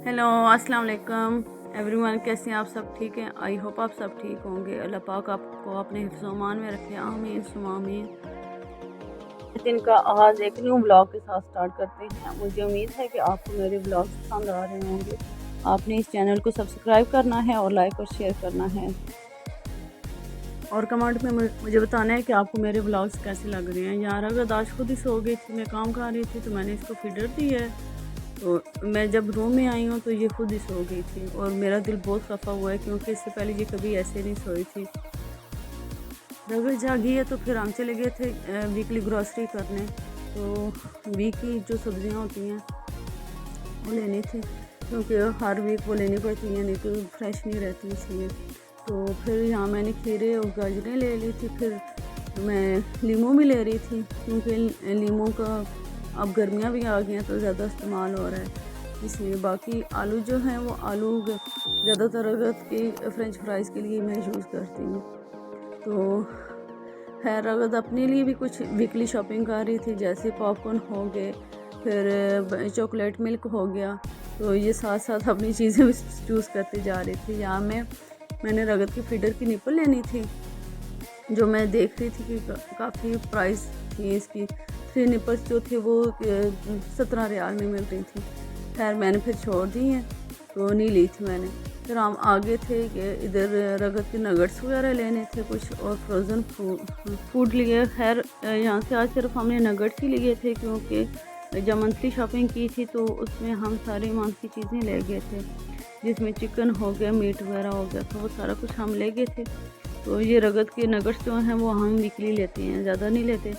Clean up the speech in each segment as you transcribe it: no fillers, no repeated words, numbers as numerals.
Hello अस्सलाम वालेकुम everyone, कैसे हैं आप? सब ठीक हैं? आई होप आप सब ठीक होंगे। अल्लाह पाक आपको अपने हिफ्ज़-ओ-अमान में रखे, आमीन सुम्मा आमीन। दिन का आगाज़ एक न्यू ब्लॉग के साथ स्टार्ट करते हैं। मुझे उम्मीद है कि आपको मेरे ब्लॉग पसंद आ रहे होंगे। आपने इस चैनल को सब्सक्राइब करना है और लाइक और शेयर करना है, और कमेंट में मुझे बताना है कि आपको मेरे ब्लॉग्स कैसे लग रहे हैं। यार अगर आज खुद ही सो गई थी, मैं काम कर रही थी, तो मैंने इसको फीडर दी है। तो मैं जब रूम में आई हूँ तो ये खुद ही सो गई थी, और मेरा दिल बहुत खफा हुआ है क्योंकि इससे पहले ये कभी ऐसे नहीं सोई थी। रगड़ जागी है तो फिर हम चले गए थे वीकली ग्रॉसरी करने। तो वीक की जो सब्जियाँ होती हैं वो लेनी थी, क्योंकि हर वीक वो लेनी पड़ती हैं, नहीं तो फ्रेश नहीं रहती इसलिए। तो फिर यहाँ मैंने खीरे और गाजरें ले ली थी, फिर मैं लीमू भी ले रही थी, क्योंकि लीमू का अब गर्मियाँ भी आ गई हैं तो ज़्यादा इस्तेमाल हो रहा है, इसलिए। बाकी आलू जो हैं वो आलू ज़्यादातर रगत की फ्रेंच फ्राइज़ के लिए मैं यूज़ करती हूँ। तो खैर रगत अपने लिए भी कुछ वीकली शॉपिंग कर रही थी, जैसे पॉपकॉर्न हो गए, फिर चॉकलेट मिल्क हो गया। तो ये साथ साथ अपनी चीज़ें भी चूज़ करती जा रही थी। यहाँ मैंने रगत की फीडर की निपल लेनी थी, जो मैं देख रही थी कि काफ़ी प्राइस थी इसकी। 3 निपल्स जो थे वो 17 रियाल में मिल रही थी। खैर मैंने फिर छोड़ दी हैं, तो नहीं ली थी मैंने। फिर हम आगे थे कि इधर रगत के नगट्स वगैरह लेने थे कुछ, और फ्रोज़न फूड लिए। खैर यहाँ से आज सिर्फ हमने नगट्स ही लिए थे, क्योंकि जब मंथली शॉपिंग की थी तो उसमें हम सारी मंथ की चीज़ें ले गए थे, जिसमें चिकन हो गया, मीट वगैरह हो गया, तो वो सारा कुछ हम ले गए थे। तो ये रगत के नगट्स जो हैं वो हम वीकली लेते हैं, ज़्यादा नहीं लेते।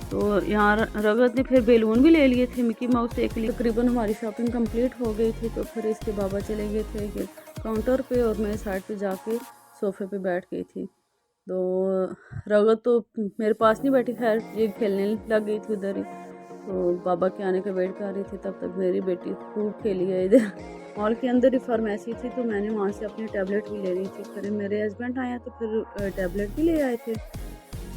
तो यहाँ रगत ने फिर बैलून भी ले लिए थे मिकी माउस एक लिए। तकरीबन हमारी शॉपिंग कंप्लीट हो गई थी, तो फिर इसके बाबा चले गए थे कि काउंटर पे, और मैं साइड पे जाके सोफ़े पे बैठ गई थी। तो रगत तो मेरे पास नहीं बैठी, खैर ये खेलने लग गई थी उधर ही। तो बाबा के आने का वेट कर रही थी, तब तक मेरी बेटी खूब खेली है इधर। मॉल के अंदर ही फार्मेसी थी, तो मैंने वहाँ से अपनी टैबलेट भी ले ली थी। फिर मेरे हस्बैंड आए तो फिर टैबलेट भी ले आए थे।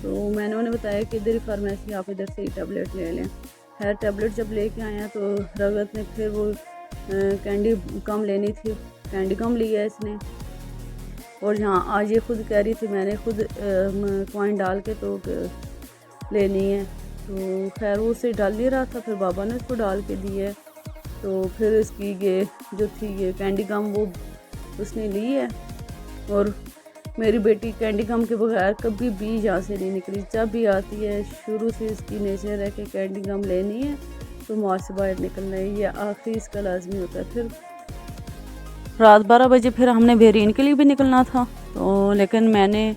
तो मैंने उन्हें बताया कि इधर ही फार्मेसी, आप इधर से ही टैबलेट ले लें। खैर टैबलेट जब लेके आए हैं तो रगत ने फिर वो कैंडी गम लेनी थी, कैंडी गम लिया इसने। और यहाँ आज ये खुद कह रही थी मैंने खुद कॉइन डाल के तो लेनी है। तो खैर वो उसे डाल नहीं रहा था, फिर बाबा ने उसको डाल के दी है। तो फिर इसकी ये जो थी ये कैंडी गम वो उसने ली है। और मेरी बेटी कैंडी गम के बगैर कभी भी यहाँ से नहीं निकली। जब भी आती है शुरू से इसकी नेचर है कि कैंडी गम लेनी है तो मॉल से बाहर निकलना है, ये आखिरी इसका लाजमी होता है। फिर रात 12 बजे फिर हमने बेरीन के लिए भी निकलना था, तो लेकिन मैंने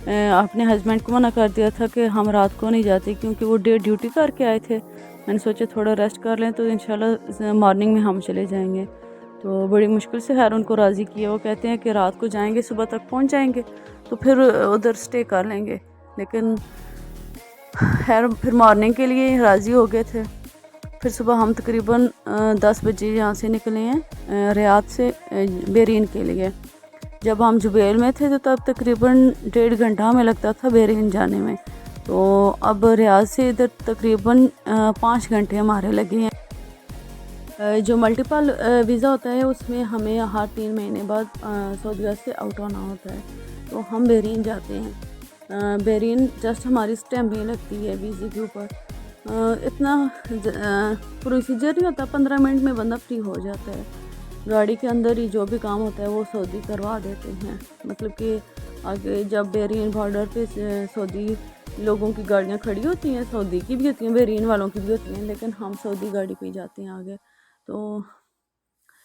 अपने हस्बैंड को मना कर दिया था कि हम रात को नहीं जाते, क्योंकि वो डे ड्यूटी करके आए थे। मैंने सोचा थोड़ा रेस्ट कर लें तो इंशाल्लाह मॉर्निंग में हम चले जाएंगे। तो बड़ी मुश्किल से खैर उनको राज़ी किया। वो कहते हैं कि रात को जाएंगे, सुबह तक पहुंच जाएंगे, तो फिर उधर स्टे कर लेंगे। लेकिन खैर फिर मॉर्निंग के लिए राज़ी हो गए थे। फिर सुबह हम तकरीबन 10 बजे यहाँ से निकले हैं रियाद से बेरीन के लिए। जब हम जुबैल में थे तो तब तकरीबन 1.5 घंटा हमें लगता था बेरीन जाने में। तो अब रियाद से इधर तकरीबन 5 घंटे हमारे लगे हैं। जो मल्टीपल वीज़ा होता है उसमें हमें हर 3 महीने बाद सऊदीया से आउट होना होता है। तो हम बेरीन जाते हैं। बेरीन जस्ट हमारी स्टैम्प नहीं लगती है वीज़े के ऊपर। इतना प्रोसीजर नहीं होता, 15 मिनट में बंदा फ्री हो जाता है। गाड़ी के अंदर ही जो भी काम होता है वो सऊदी करवा देते हैं। मतलब कि आगे जब बेरीन बॉर्डर पे सऊदी लोगों की गाड़ियाँ खड़ी होती हैं, सऊदी की भी होती हैं, बेरीन वालों की भी होती हैं, लेकिन हम सऊदी गाड़ी पे जाते हैं आगे। तो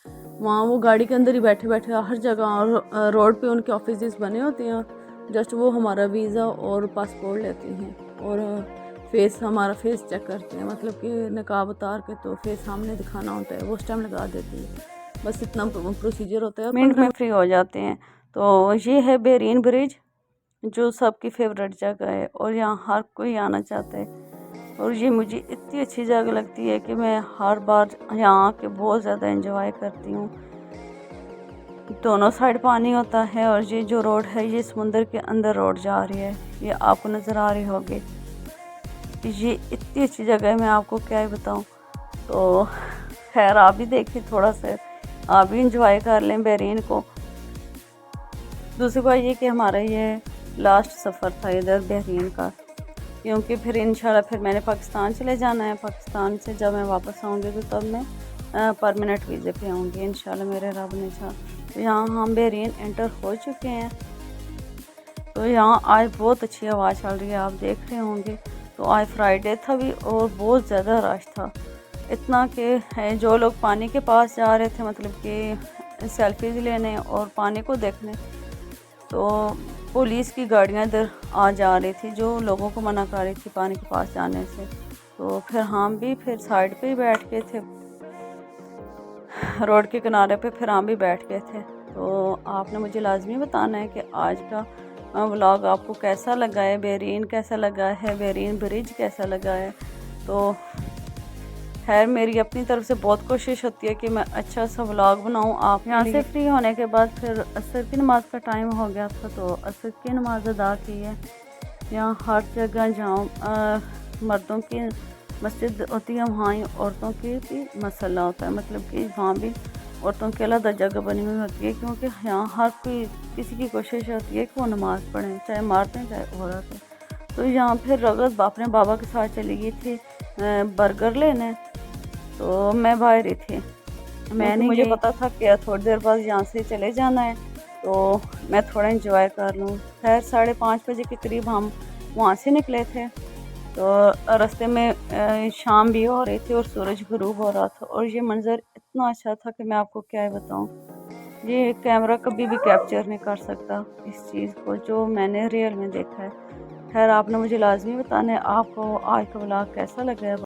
वहाँ वो गाड़ी के अंदर ही बैठे बैठे हर जगह, और रोड पे उनके ऑफिस बने होते हैं, जस्ट वो हमारा वीज़ा और पासपोर्ट लेते हैं, और हमारा फेस चेक करते हैं। मतलब कि नकाब उतार के तो फेस सामने दिखाना होता है, वो उस टाइम लगा देते हैं। बस इतना प्रोसीजर होता है, मिनट में फ्री हो जाते हैं। तो ये है बेरीन ब्रिज, जो सबकी फेवरेट जगह है, और यहाँ हर कोई आना चाहता है। और ये मुझे इतनी अच्छी जगह लगती है कि मैं हर बार यहाँ आके बहुत ज़्यादा एंजॉय करती हूँ। दोनों साइड पानी होता है, और ये जो रोड है ये समुंदर के अंदर रोड जा रही है, ये आपको नज़र आ रही होगी। ये इतनी अच्छी जगह है, मैं आपको क्या ही बताऊँ। तो खैर आप भी देखिए थोड़ा सा आप भी इंजॉय कर लें बहरीन को। दूसरी बात ये कि हमारा ये लास्ट सफ़र था इधर बहरीन का, क्योंकि फिर इंशाल्लाह फिर मैंने पाकिस्तान चले जाना है। पाकिस्तान से जब मैं वापस आऊँगी तो तब मैं परमानेंट वीज़े पे आऊँगी इंशाल्लाह मेरे रब ने चाहा। तो यहाँ हम बहरीन एंटर हो चुके हैं। तो यहाँ आज बहुत अच्छी हवा चल रही है, आप देख रहे होंगे। तो आज फ्राइडे था भी और बहुत ज़्यादा रश था, इतना कि जो लोग पानी के पास जा रहे थे, मतलब कि सेल्फीज लेने और पानी को देखने, तो पुलिस की गाड़ियाँ इधर आ जा रही थी जो लोगों को मना कर रही थी पानी के पास जाने से। तो फिर हम भी फिर साइड पे ही बैठ गए थे, रोड के किनारे पे फिर हम भी बैठ गए थे। तो आपने मुझे लाजमी बताना है कि आज का व्लॉग आपको कैसा लगा है, बहरीन कैसा लगा है, बहरीन ब्रिज कैसा लगा है। तो खैर मेरी अपनी तरफ से बहुत कोशिश होती है कि मैं अच्छा सा व्लॉग बनाऊं। आप यहाँ से फ्री होने के बाद फिर असर की नमाज़ का टाइम हो गया था, तो असर की नमाज़ अदा की है। यहाँ हर जगह जहाँ मर्दों की मस्जिद होती है वहाँ ही औरतों की भी मसला होता है, मतलब कि वहाँ भी औरतों की अलग जगह बनी हुई होती है, क्योंकि यहाँ हर कोई किसी की कोशिश होती है कि वो नमाज़ पढ़ें, चाहे मर्द हैं चाहे औरत है। तो यहाँ फिर रगत अपने बाबा के साथ चली गई थी बर्गर लेने, तो मैं बाहर ही थी। मुझे पता था कि थोड़ी देर बाद यहाँ से चले जाना है, तो मैं थोड़ा इंजॉय कर लूँ। खैर 5:30 बजे के करीब हम वहाँ से निकले थे। तो रास्ते में शाम भी हो रही थी और सूरज ग़ुरूब हो रहा था, और ये मंज़र इतना अच्छा था कि मैं आपको क्या बताऊँ। ये कैमरा कभी भी कैप्चर नहीं कर सकता इस चीज़ को जो मैंने रियल में देखा है। खैर आपने मुझे लाजमी बताना है आपको आज का व्लॉग कैसा लगा है।